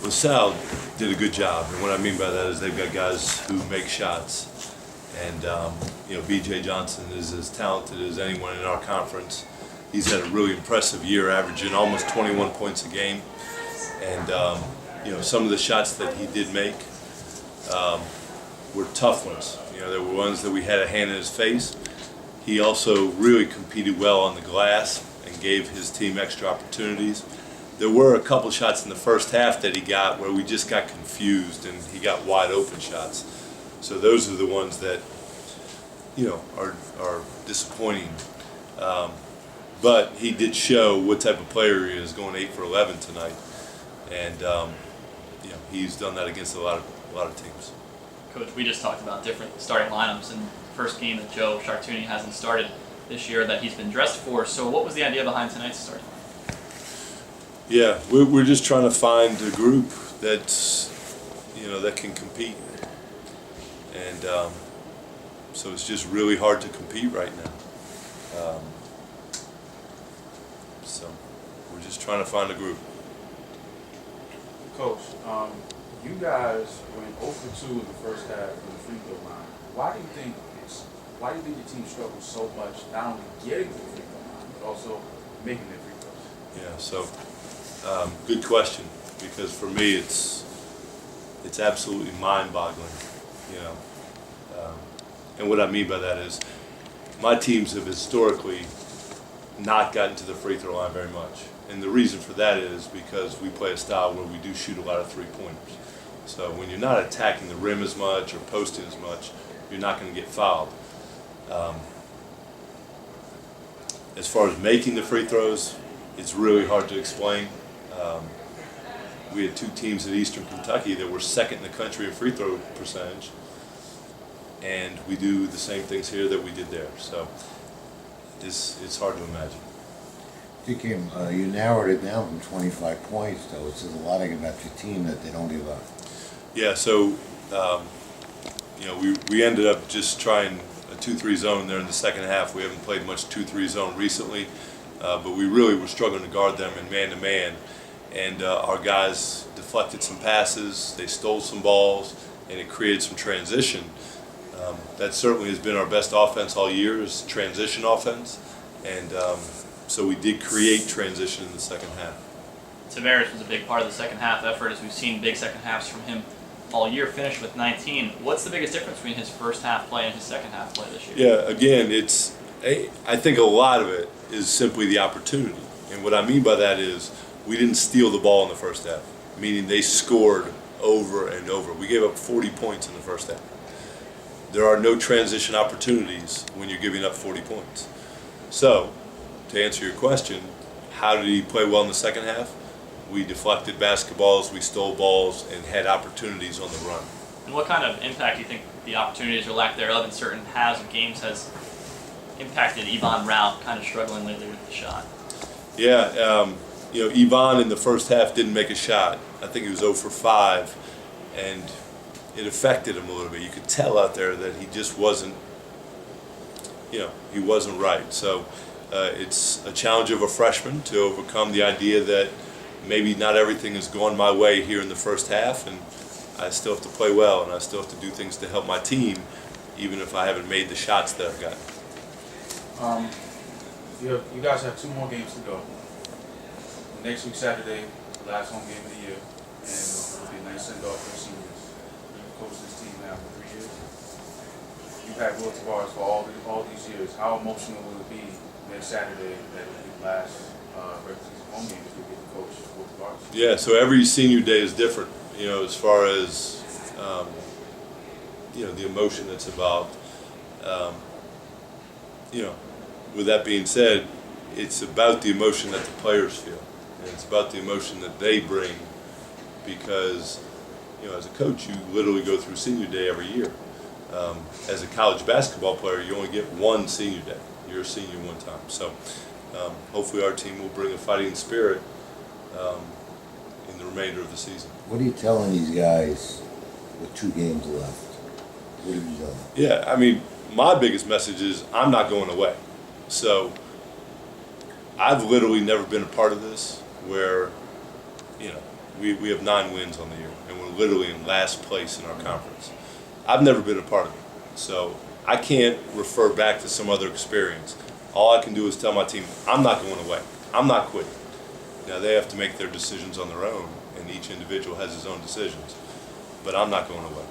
Well, Salle did a good job, and what I mean by that is they've got guys who make shots, and B.J. Johnson is as talented as anyone in our conference. He's had a really impressive year, averaging almost 21 points a game, and some of the shots that he did make were tough ones. There were ones that we had a hand in his face. He also really competed well on the glass and gave his team extra opportunities. There were a couple shots in the first half that he got where we just got confused and he got wide open shots. So those are the ones that are disappointing. But he did show what type of player he is, going 8 for 11 tonight, and he's done that against a lot of teams. Coach, we just talked about different starting lineups in the first game that Joe Chartouni hasn't started this year that he's been dressed for. So what was the idea behind tonight's starting lineup? Yeah, we're just trying to find a group that's that can compete, and so it's just really hard to compete right now. So we're just trying to find a group. Coach, you guys went 0 for 2 in the first half from the free throw line. Why do you think the team struggles so much, not only getting to the free throw line, but also making their free throws? Yeah, so good question, because for me it's absolutely mind-boggling, and what I mean by that is my teams have historically not gotten to the free throw line very much. And the reason for that is because we play a style where we do shoot a lot of three-pointers. So when you're not attacking the rim as much or posting as much, you're not going to get fouled. As far as making the free throws, it's really hard to explain. We had 2 teams in Eastern Kentucky that were second in the country in free throw percentage, and we do the same things here that we did there. So it's hard to imagine. Kim, you narrowed it down from 25 points, though. It says a lot about your team that they don't give up. Yeah, so we ended up just trying a 2-3 zone there in the second half. We haven't played much 2-3 zone recently, but we really were struggling to guard them in man-to-man. And our guys deflected some passes, they stole some balls, and it created some transition. That certainly has been our best offense all year, is transition offense. And so we did create transition in the second half. Tavares was a big part of the second half effort, as we've seen big second halves from him all year, finished with 19. What's the biggest difference between his first half play and his second half play this year? Yeah, again, I think a lot of it is simply the opportunity. And what I mean by that is we didn't steal the ball in the first half, meaning they scored over and over. We gave up 40 points in the first half. There are no transition opportunities when you're giving up 40 points. So, to answer your question, how did he play well in the second half? We deflected basketballs, we stole balls, and had opportunities on the run. And what kind of impact do you think the opportunities or lack thereof in certain halves of games has impacted Yvonne Ralph, kind of struggling lately with the shot? Yeah, Yvonne in the first half didn't make a shot. I think he was 0 for 5, and it affected him a little bit. You could tell out there that he just wasn't, he wasn't right. So it's a challenge of a freshman to overcome the idea that maybe not everything has gone my way here in the first half, and I still have to play well, and I still have to do things to help my team, even if I haven't made the shots that I've gotten. You guys have 2 more games to go. Next week, Saturday, last home game of the year, and it'll be a nice send-off for the seniors. You've coached this team now for 3 years. You've had Will Tavares for all these years. How emotional will it be next Saturday that will be the last regular season home game if you get to coach Will Tavares? Yeah, so every senior day is different, as far as, the emotion that's involved. With that being said, it's about the emotion that the players feel. And it's about the emotion that they bring, because, as a coach, you literally go through senior day every year. As a college basketball player, you only get one senior day. You're a senior one time. So hopefully our team will bring a fighting spirit in the remainder of the season. What are you telling these guys with 2 games left? What are you telling them? Yeah, I mean, my biggest message is I'm not going away. So I've literally never been a part of this where, We have 9 wins on the year, and we're literally in last place in our conference. I've never been a part of it, so I can't refer back to some other experience. All I can do is tell my team, I'm not going away. I'm not quitting. Now, they have to make their decisions on their own, and each individual has his own decisions, but I'm not going away.